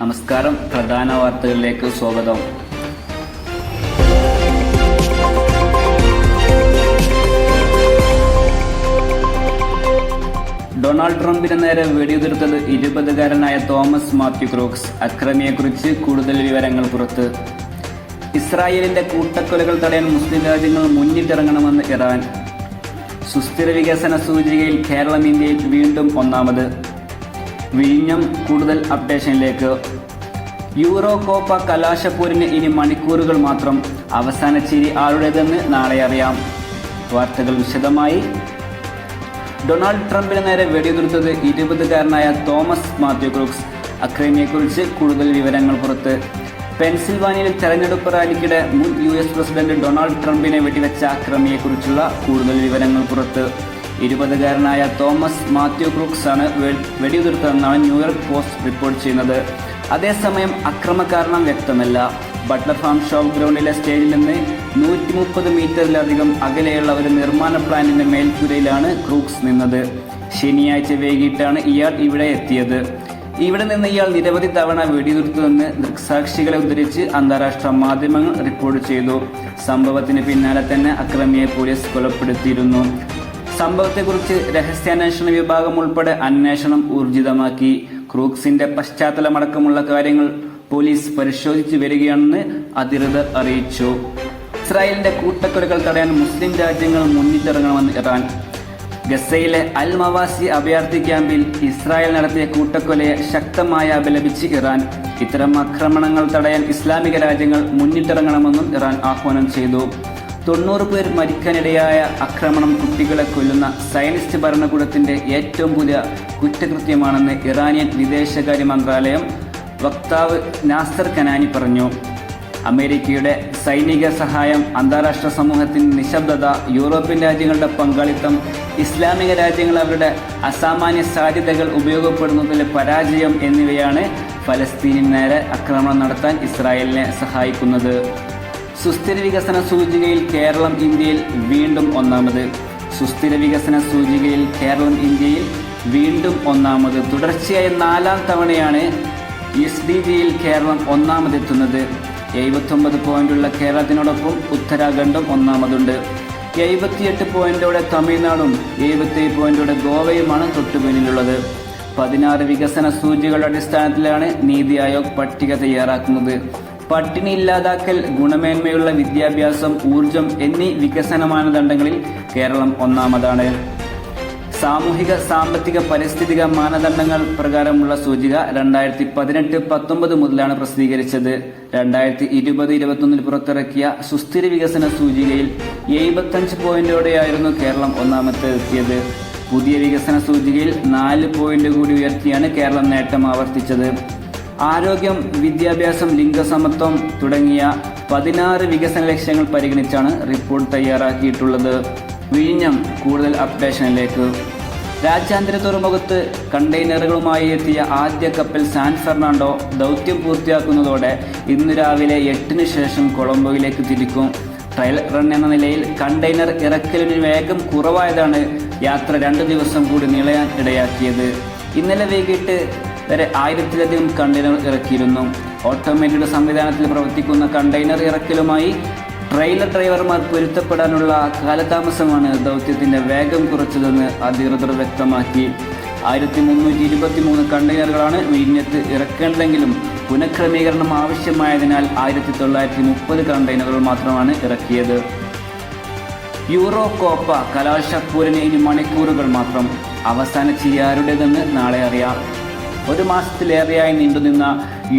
നമസ്കാരം. പ്രധാന വാർത്തകളിലേക്ക് സ്വാഗതം. ഡൊണാൾഡ് ട്രംപിന് നേരെ വെടിയുതിർത്തത് 20-കാരനായ തോമസ് മാത്യു ക്രൂക്സ്. അക്രമിയെക്കുറിച്ച് കൂടുതൽ വിവരങ്ങൾ പുറത്ത്. ഇസ്രായേലിന്റെ കൂട്ടക്കൊലകൾ തടയാൻ മുസ്ലിം രാജ്യങ്ങൾ മുന്നിട്ടിറങ്ങണമെന്ന് ഇറാൻ. സുസ്ഥിര വികസന സൂചികയിൽ കേരളം ഇന്ത്യയിൽ വീണ്ടും ഒന്നാമത്. വിഴിഞ്ഞം. കൂടുതൽ അപ്ഡേഷനിലേക്ക്. യൂറോ കോപ്പ കലാശപ്പോരിന് ഇനി മണിക്കൂറുകൾ മാത്രം. അവസാന ചിരി ആരുടേതെന്ന് നാളെ അറിയാം. വാർത്തകൾ വിശദമായി. ഡൊണാൾഡ് ട്രംപിന് നേരെ വെടിയുതിർത്തത് 20-കാരനായ തോമസ് മാത്യു ക്രൂക്സ്. അക്രമിയെക്കുറിച്ച് കൂടുതൽ വിവരങ്ങൾ പുറത്ത്. പെൻസിൽവാനിയയിൽ തെരഞ്ഞെടുപ്പ് റാലിക്കിടെ മുൻ US പ്രസിഡന്റ് ഡൊണാൾഡ് ട്രംപിനെ വെടിവെച്ച അക്രമിയെക്കുറിച്ചുള്ള കൂടുതൽ വിവരങ്ങൾ പുറത്ത്. 20-കാരനായ തോമസ് മാത്യു ക്രൂക്സ് ആണ് വെടിയുതിർത്തതെന്നാണ് ന്യൂയോർക്ക് പോസ്റ്റ് റിപ്പോർട്ട് ചെയ്യുന്നത്. അതേസമയം അക്രമകാരണം വ്യക്തമല്ല. ബട്ട്ലർ ഫാം ഷോപ്പ് ഗ്രൗണ്ടിലെ സ്റ്റേജിൽ നിന്ന് 130 മീറ്ററിലധികം അകലെയുള്ള ഒരു നിർമ്മാണ പ്ലാന്റിന്റെ മേൽക്കൂരയിലാണ് ക്രൂക്സ് നിന്നത്. ശനിയാഴ്ച വൈകിട്ടാണ് ഇയാൾ ഇവിടെ എത്തിയത്. ഇവിടെ നിന്ന് ഇയാൾ നിരവധി തവണ വെടിയുതിർത്തുവെന്ന് ദൃക്സാക്ഷികളെ ഉദ്ധരിച്ച് അന്താരാഷ്ട്ര മാധ്യമങ്ങൾ റിപ്പോർട്ട് ചെയ്തു. സംഭവത്തിന് പിന്നാലെ തന്നെ അക്രമിയെ പോലീസ് കൊലപ്പെടുത്തിയിരുന്നു. സംഭവത്തെക്കുറിച്ച് രഹസ്യാന്വേഷണ വിഭാഗം ഉൾപ്പെടെ അന്വേഷണം ഊർജിതമാക്കി. ക്രൂക്സിന്റെ പശ്ചാത്തലമടക്കമുള്ള കാര്യങ്ങൾ പോലീസ് പരിശോധിച്ചു വരികയാണെന്ന് അധികൃതർ അറിയിച്ചു. ഇസ്രായേലിന്റെ കൂട്ടക്കൊലകൾ തടയാൻ മുസ്ലിം രാജ്യങ്ങൾ മുന്നിട്ടിറങ്ങണമെന്ന് ഇറാൻ. ഗസയിലെ അൽ മവാസി അഭയാർത്ഥി ക്യാമ്പിൽ ഇസ്രായേൽ നടത്തിയ കൂട്ടക്കൊലയെ ശക്തമായി അപലപിച്ച് ഇറാൻ. ഇത്തരം ആക്രമണങ്ങൾ തടയാൻ ഇസ്ലാമിക രാജ്യങ്ങൾ മുന്നിട്ടിറങ്ങണമെന്നും ഇറാൻ ആഹ്വാനം ചെയ്തു. 90 പേർ മരിക്കാനിടയായ ആക്രമണം കുട്ടികളെ കൊല്ലുന്ന സയനിസ്റ്റ് ഭരണകൂടത്തിന്റെ ഏറ്റവും പുതിയ കുറ്റകൃത്യമാണെന്ന് ഇറാനിയൻ വിദേശകാര്യ മന്ത്രാലയം വക്താവ് നാസർ കനാനി പറഞ്ഞു. അമേരിക്കയുടെ സൈനിക സഹായം, അന്താരാഷ്ട്ര സമൂഹത്തിന്റെ നിശബ്ദത, യൂറോപ്യൻ രാജ്യങ്ങളുടെ പങ്കാളിത്തം, ഇസ്ലാമിക രാജ്യങ്ങൾ അവരുടെ അസാമാന്യ സാധ്യതകൾ ഉപയോഗപ്പെടുന്നതിലെ പരാജയം എന്നിവയാണ് ഫലസ്തീനിന് നേരെ ആക്രമണം നടത്താൻ ഇസ്രായേലിനെ സഹായിക്കുന്നത്. സുസ്ഥിര വികസന സൂചികയിൽ കേരളം ഇന്ത്യയിൽ വീണ്ടും ഒന്നാമത്. സുസ്ഥിര വികസന സൂചികയിൽ കേരളം ഇന്ത്യയിൽ വീണ്ടും ഒന്നാമത്. തുടർച്ചയായ 4ാം തവണയാണ് SDGയിൽ കേരളം ഒന്നാമതെത്തുന്നത്. 79 പോയിന്റുള്ള കേരളത്തിനോടൊപ്പം ഉത്തരാഖണ്ഡും ഒന്നാമതുണ്ട്. 78 പോയിന്റോടെ തമിഴ്നാടും 77 പോയിന്റോടെ ഗോവയുമാണ് തൊട്ടുപിന്നിലുള്ളത്. 16 വികസന സൂചികകളുടെ അടിസ്ഥാനത്തിലാണ് നീതി ആയോഗ് പട്ടിക തയ്യാറാക്കുന്നത്. പട്ടിണി ഇല്ലാതാക്കൽ, ഗുണമേന്മയുള്ള വിദ്യാഭ്യാസം, ഊർജം എന്നീ വികസന മാനദണ്ഡങ്ങളിൽ കേരളം ഒന്നാമതാണ്. സാമൂഹിക, സാമ്പത്തിക, പരിസ്ഥിതിക മാനദണ്ഡങ്ങൾ പ്രകാരമുള്ള സൂചിക 2018-19 മുതലാണ് പ്രസിദ്ധീകരിച്ചത്. 2020-21 പുറത്തിറക്കിയ സുസ്ഥിര വികസന സൂചികയിൽ 75 പോയിന്റോടെയായിരുന്നു കേരളം ഒന്നാമതെത്തിയത്. പുതിയ വികസന സൂചികയിൽ 4 പോയിന്റ് കൂടി ഉയർത്തിയാണ് കേരളം നേട്ടം ആവർത്തിച്ചത്. ആരോഗ്യം, വിദ്യാഭ്യാസം, ലിംഗസമത്വം തുടങ്ങിയ 16 വികസന ലക്ഷ്യങ്ങൾ പരിഗണിച്ചാണ് റിപ്പോർട്ട് തയ്യാറാക്കിയിട്ടുള്ളത്. വിഴിഞ്ഞം. കൂടുതൽ അപ്ഡേഷനിലേക്ക്. രാജ്യാന്തര തുറമുഖത്ത് കണ്ടെയ്നറുകളുമായി എത്തിയ ആദ്യ കപ്പൽ സാൻ ഫെർണാണ്ടോ ദൗത്യം പൂർത്തിയാക്കുന്നതോടെ ഇന്ന് രാവിലെ 8-ന് ശേഷം കൊളംബോയിലേക്ക് തിരിക്കും. ട്രയൽ റൺ എന്ന നിലയിൽ കണ്ടെയ്നർ ഇറക്കലിന് വേഗം കുറവായതാണ് യാത്ര 2 ദിവസം കൂടി നീളാൻ ഇടയാക്കിയത്. ഇന്നലെ വൈകിട്ട് വരെ 1000-ലധികം കണ്ടെയ്നർ ഇറക്കിയിരുന്നു. ഓട്ടോമേറ്റഡ് സംവിധാനത്തിൽ പ്രവർത്തിക്കുന്ന കണ്ടെയ്നർ ഇറക്കലുമായി ട്രെയിലർ ഡ്രൈവർമാർ പൊരുത്തപ്പെടാനുള്ള കാലതാമസമാണ് ദൗത്യത്തിന്റെ വേഗം കുറച്ചതെന്ന് അധികൃതർ വ്യക്തമാക്കി. 1323 കണ്ടെയ്നറുകളാണ് വിഴിഞ്ഞത്ത് ഇറക്കേണ്ടതെങ്കിലും പുനഃക്രമീകരണം ആവശ്യമായതിനാൽ 1930 കണ്ടെയ്നറുകൾ മാത്രമാണ് ഇറക്കിയത്. യൂറോ കോപ്പ കലാശപ്പോരിന് ഇനി മണിക്കൂറുകൾ മാത്രം. അവസാന ചിരി ആരുടേതെന്ന് നാളെ അറിയാം. 1 മാസത്തിലേറെയായി നീണ്ടുനിന്ന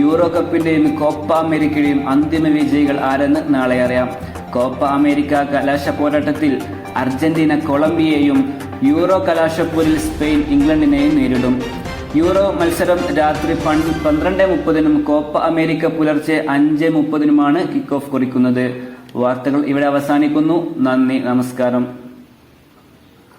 യൂറോ കപ്പിന്റെയും കോപ്പ അമേരിക്കയുടെയും അന്തിമ വിജയികൾ ആരെന്ന് നാളെ അറിയാം. കോപ്പ അമേരിക്ക കലാശ പോരാട്ടത്തിൽ അർജന്റീന കൊളംബിയയെയും, യൂറോ കലാശപ്പോരിൽ സ്പെയിൻ ഇംഗ്ലണ്ടിനെയും നേരിടും. യൂറോ മത്സരം രാത്രി 12:30-നും കോപ്പ അമേരിക്ക പുലർച്ചെ 5:30-നുമാണ് കിക്ക് ഓഫ് കുറിക്കുന്നത്. വാർത്തകൾ ഇവിടെ അവസാനിക്കുന്നു. നന്ദി, നമസ്കാരം.